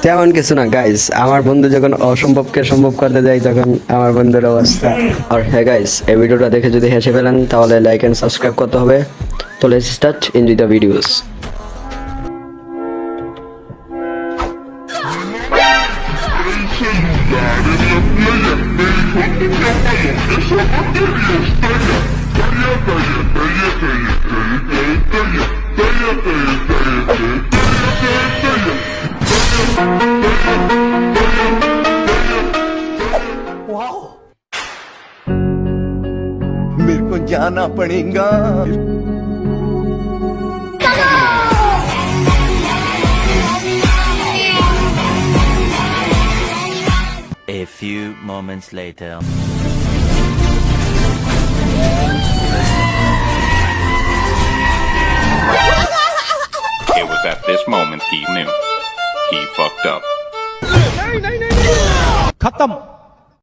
তেমন কিছু না গাইস, আমার বন্ধু যখন অসম্ভবকে সম্ভব করতে যায় তখন আমার বন্ধুর অবস্থা। আর হ্যাঁ গাইস, এই ভিডিওটা দেখে যদি হেসে ফেলেন তাহলে লাইক এন্ড সাবস্ক্রাইব করতে হবে। তো let's start, enjoy the videos. मेरे को जाना पड़ेगा। A few moments later. It was at this moment he knew. He fucked up. खत्म।